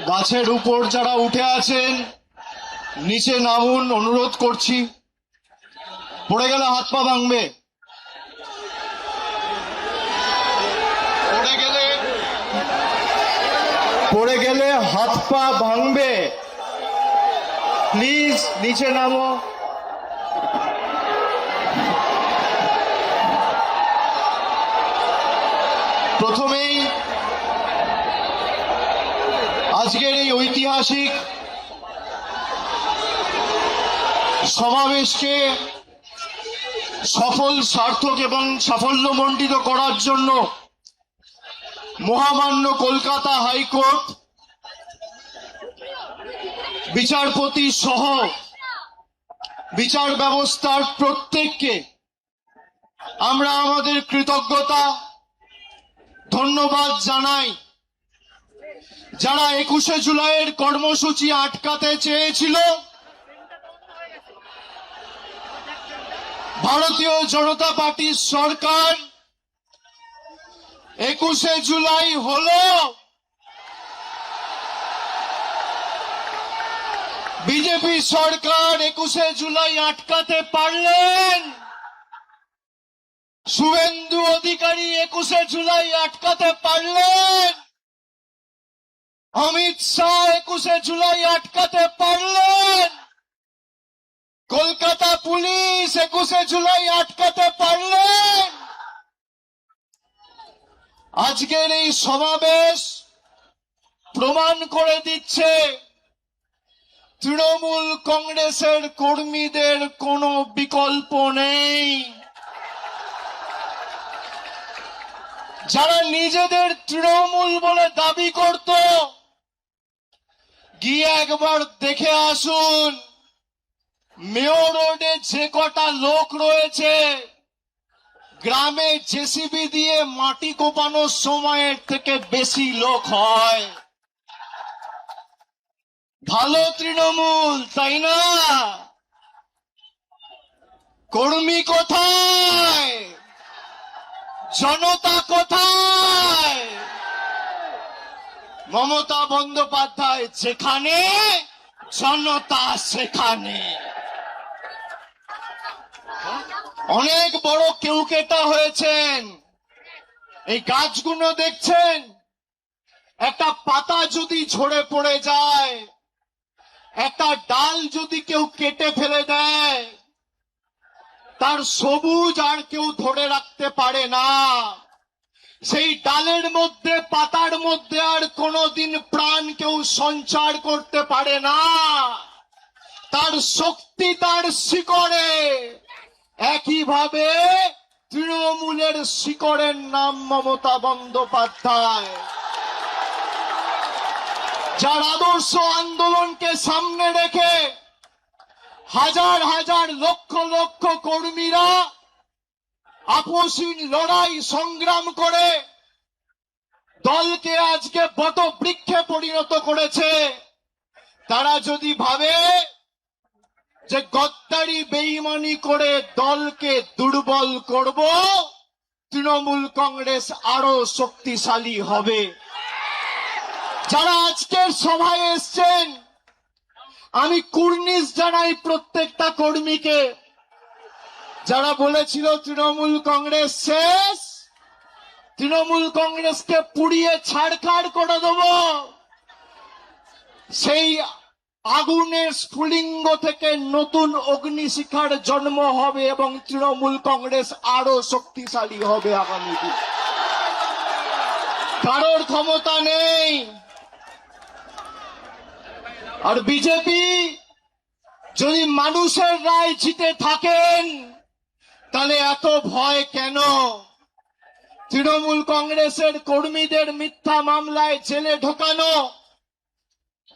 গাছের উপর যারা উঠে আছেন নিচে নামুন, অনুরোধ করছি। পড়ে গেলে হাত পা ভাঙবে, পড়ে গেলে হাত পা ভাঙবে। প্লিজ নিচে নামো। প্রথমেই আজকের এই ঐতিহাসিক সমাবেশকে সফল, সার্থক এবং সাফল্যমণ্ডিত করার জন্য মহামান্য কলকাতা হাইকোর্ট বিচারপতি সহ বিচার ব্যবস্থার প্রত্যেককে আমরা আমাদের কৃতজ্ঞতা ধন্যবাদ জানাই। যারা 21শে জুলাইয়ের কর্মসূচি আটকাতে চেয়েছিল, ভারতীয় জনতা পার্টির সরকার 21শে জুলাই হলো, বিজেপি সরকার 21শে জুলাই আটকাতে পারলেন, শুভেন্দু অধিকারী 21শে জুলাই আটকাতে পারলেন, অমিত শাহ 21শে জুলাই আটকাতে পারলেন, কলকাতা পুলিশ 21শে জুলাই আটকাতে পারলেন। আজকের এই সমাবেশ প্রমাণ করে দিচ্ছে তৃণমূল কংগ্রেসের কর্মীদের কোনো বিকল্প নেই। যারা নিজেদের তৃণমূল বলে দাবি করত, গিয়ে একবার দেখে আসুন মেয়র রোডে যে কটা লোক রয়েছে, গ্রামে জেসিবি দিয়ে মাটি কোপানোর সময়ের থেকে বেশি লোক হয়। ভালো তৃণমূল, তাই না? কর্মী কোথায়? জনতা কোথায়? মমতা বন্দ্যোপাধ্যায় যেখানে, জনতা সেখানে। অনেক বড় কেউকেটা হয়েছেন। এই গাছগুলো দেখছেন, একটা পাতা যদি ঝরে পড়ে যায়, একটা ডাল যদি কেউ কেটে ফেলে দেয়, তার সবুজ আর কেউ ধরে রাখতে পারে না। সেই ডালের মধ্যে, পাতার মধ্যে আর কোনোদিন প্রাণ কেউ সঞ্চার করতে পারে না। তার শক্তি তার শিকড়ে। একইভাবে তৃণমূলের শিকড়ের নাম মমতা বন্দ্যোপাধ্যায়, যার আদর্শ আন্দোলনকে সামনে রেখে হাজার হাজার লক্ষ লক্ষ কর্মীরা আপসহীন লড়াই সংগ্রাম করে দলকে আজকে বটবৃক্ষে পরিণত করেছে। তারা যদি ভাবে যে গদ্দারি বেঈমানি করে দলকে দুর্বল করব, তৃণমূল কংগ্রেস আরো শক্তিশালী হবে। যারা আজকের সভায় এসছেন, আমি কুর্নিশ জানাই প্রত্যেকটা কর্মীকে। যারা বলেছিল তৃণমূল কংগ্রেস শেষ, তৃণমূল কংগ্রেসকে পুড়িয়ে ছাড়খাড় করে দেব, সেই আগুনের স্ফুলিঙ্গ থেকে নতুন অগ্নিশিখার জন্ম হবে এবং তৃণমূল কংগ্রেস আরো শক্তিশালী হবে আগামী দিন। কারোর ক্ষমতা নেই। আর বিজেপি যদি মানুষের রায় জিতে থাকেন, তাহলে এত ভয় কেন? তৃণমূল কংগ্রেসের কর্মীদের মিথ্যা মামলায় জেলে ঢোকানো,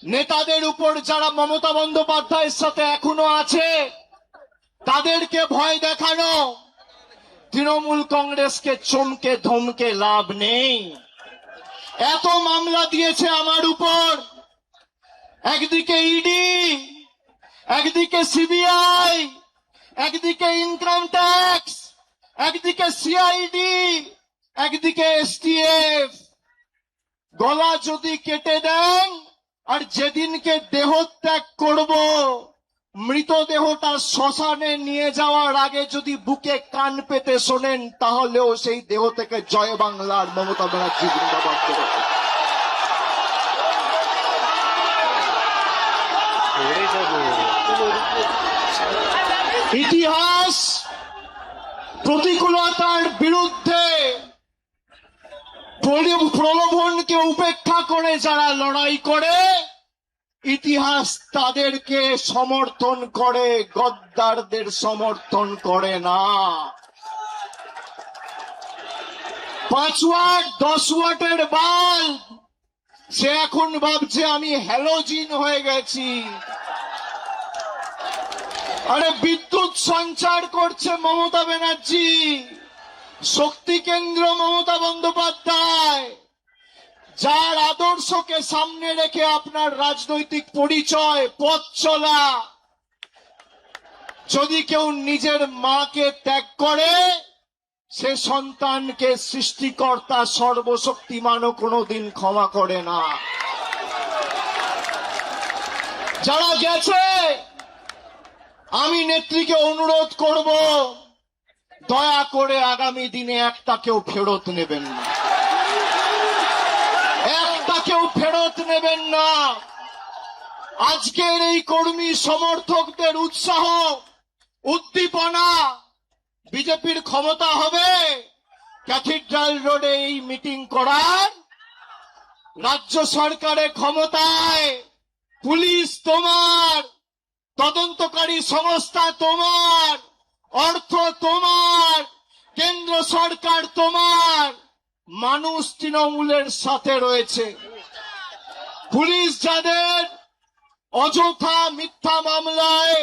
নেতাদের উপর যারা মমতা বন্দ্যোপাধ্যায়ের সাথে এখনো আছে তাদেরকে ভয় দেখানো, তৃণমূল কংগ্রেসকে চমকে ধমকে লাভ নেই। এত মামলা দিয়েছে আমার উপর, একদিকে ইডি, একদিকে সিবিআই, একদিকে ইনকাম ট্যাক্স, একদিকে সিআইডি, একদিকে এসটিএফ। গলা যদি কেটে দেন আর যেদিনকে দেহত্যাগ করব মৃতদেহটা শ্মশানে নিয়ে যাওয়ার আগে যদি বুকে কান পেতে শোনেন তাহলেও সেই দেহ থেকে জয় বাংলার মমতা ব্যানার্জি জিন্দাবাদ দেবে। ইতিহাস প্রতিকূলতার বিরুদ্ধে প্রলোভনকে উপেক্ষা করে যারা লড়াই করে ইতিহাস তাদেরকে সমর্থন করে, গদ্দারদের সমর্থন করে না। 5 ওয়াট 10 ওয়াটের বাল্ব সে এখন ভাবছে আমি হ্যালোজিন হয়ে গেছি। আরে বিদ্যুৎ সঞ্চার করছে মমতা ব্যানার্জি, শক্তি কেন্দ্র মমতা বন্দ্যোপাধ্যায়, যার আদর্শকে সামনে রেখে আপনার রাজনৈতিক পরিচয় পথ চলা। যদি কেউ নিজের মাকে ত্যাগ করে সে সন্তানকে সৃষ্টিকর্তা সর্বশক্তিমানও কোনোদিন ক্ষমা করে না। যারা গেছে আমি নেত্রীকে অনুরোধ করব দয়া করে আগামী দিনে একটা কেউ ফেরত নেবেন না, একটা কেউ ফেরত নেবেন না। আজকের এই কর্মী সমর্থকদের উৎসাহ উদ্দীপনা, বিজেপির ক্ষমতা হবে ক্যাথিড্রাল রোডে এই মিটিং করার, রাজ্য সরকারের ক্ষমতায়, পুলিশ তোমার, তদন্তকারী সংস্থা তোমার, অর্থ তোমার, কেন্দ্র সরকার তোমার, মানুষ তৃণমূলের সাথে রয়েছে। পুলিশ যাদের অযথা মিথ্যা মামলায়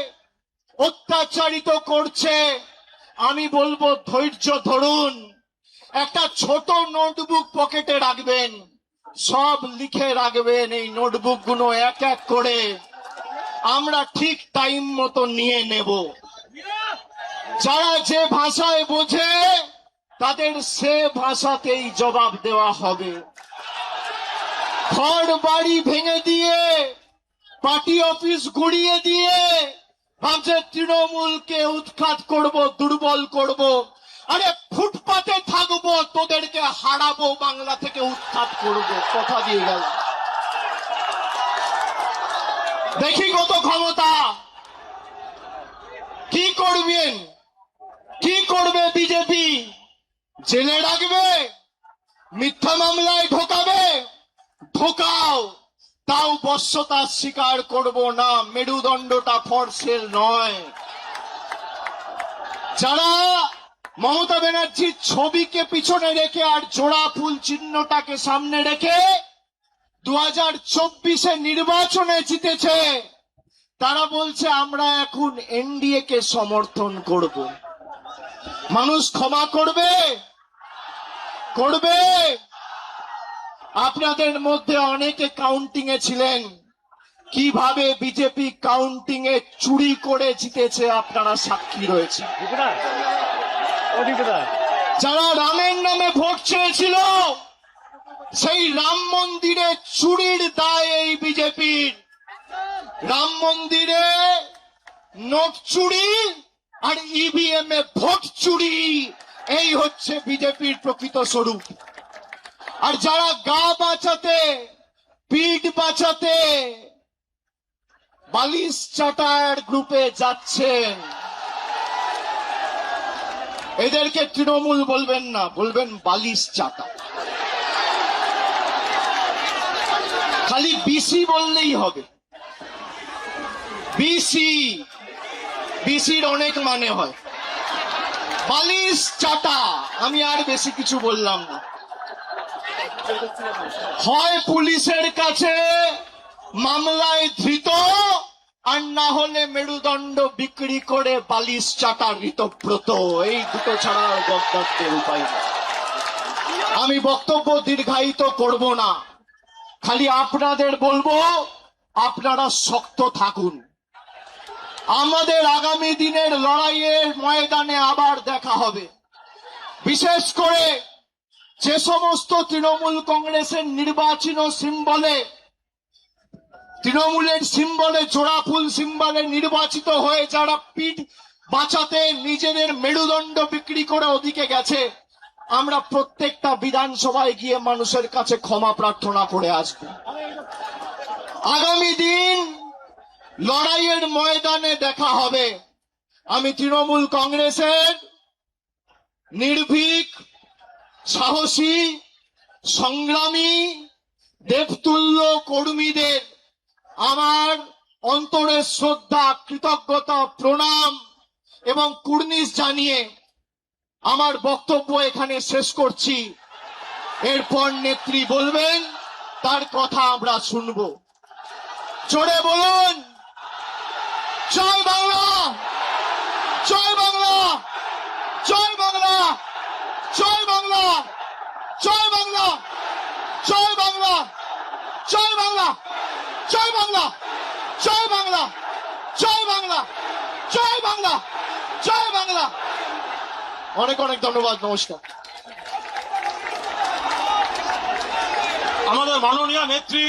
অত্যাচারিত করছে আমি বলবো ধৈর্য ধরুন, একটা ছোট নোটবুক পকেটে রাখবেন, সব লিখে রাখবেন। এই নোটবুক গুলো এক এক করে আমরা ঠিক টাইম মতো নিয়ে নেব। যারা যে ভাষায় বোঝে তাদের সে ভাষাতেই জবাব দেওয়া হবে। ঘর বাড়ি ভেঙে দিয়ে, পার্টি অফিস গুড়িয়ে দিয়ে ভাবছে তৃণমূলকে উৎখাত করব, দুর্বল করব। আরে ফুটপাতে থাকবো, তোদেরকে হারাবো, বাংলা থেকে উৎখাত করব, কথা দিয়ে গেল। দেখি কত ক্ষমতা, কি করবেন, কি করবে বিজেপি? জেলে রাখবে, মিথ্যা মামলায় ঢোকাবে, ঢোকাও, তাও বশ্যতা স্বীকার করব না। মেরুদণ্ডটা ফর সেল নয়। যারা মমতা ব্যানার্জির ছবিকে পিছনে রেখে আর জোড়া ফুল চিহ্নটাকে সামনে রেখে 2024 নির্বাচনে জিতেছে, তারা বলছে আমরা এখন এনডিএ কে সমর্থন করব। মানুষ ক্ষমা করবে? করবে? আপনাদের মধ্যে অনেকে কাউন্টিং এ ছিলেন, কিভাবে বিজেপি কাউন্টিং এ চুরি করে জিতেছে আপনারা সাক্ষী রয়েছে। যারা রামের নামে ভোট চেয়েছিল সেই রাম মন্দিরে চুরির দায় এই বিজেপির। রাম মন্দিরে নোট চুরি আর ইভিএম এ ভোট চুরি, এই হচ্ছে বিজেপির প্রকৃত স্বরূপ। আর যারা গা বাঁচাতে, পিঠ বাঁচাতে বালিশ চাটার গ্রুপে যাচ্ছেন, এদেরকে তৃণমূল বলবেন না, বলবেন বালিশ চাটা। খালি বিসি বললেই হবে। বিসি, বিসির অনেক মানে হয়। বালিশ চাটা, আমি আর বেশি কিছু বললাম না। হয় পুলিশের কাছে মামলায় ধৃত, আর না হলে মেরুদণ্ড বিক্রি করে বালিশ চাটা ঋতব্রত। এই দুটো ছাড়া গদ্দারদের উপায় নেই। আমি বক্তব্য দীর্ঘায়িত করব না, খালি আপনাদের বলবো আপনারা শক্ত থাকুন। আমাদের আগামী দিনের লড়াইয়ের ময়দানে আবার দেখা হবে। বিশেষ করে যে সমস্ত তৃণমূল কংগ্রেসের নির্বাচন সিম্বলে, তৃণমূলের সিম্বলে, জোড়া ফুল সিম্বলে নির্বাচিত হয়ে যারা পিঠ বাঁচাতে নিজেদের মেরুদণ্ড বিক্রি করে ওদিকে গেছে, আমরা প্রত্যেকটা বিধানসভায় গিয়ে মানুষের কাছে ক্ষমা প্রার্থনা করে আসবো। আগামী দিন লড়াইয়ের ময়দানে দেখা হবে। আমি তৃণমূল কংগ্রেসের নির্ভীক, সাহসী, সংগ্রামী, দেবতুল্য কর্মীদের আমার অন্তরের শ্রদ্ধা, কৃতজ্ঞতা, প্রণাম এবং কুর্নিশ জানিয়ে আমার বক্তব্য এখানে শেষ করছি। এরপর নেত্রী বলবেন, তার কথা আমরা শুনব। জোরে বলুন, জয় বাংলা, জয় বাংলা, জয় বাংলা, জয় বাংলা, জয় বাংলা, জয় বাংলা, জয় বাংলা, জয় বাংলা, জয় বাংলা, জয় বাংলা, জয় বাংলা, জয় বাংলা। অনেক অনেক ধন্যবাদ, নমস্কার। আমাদের মাননীয় নেত্রী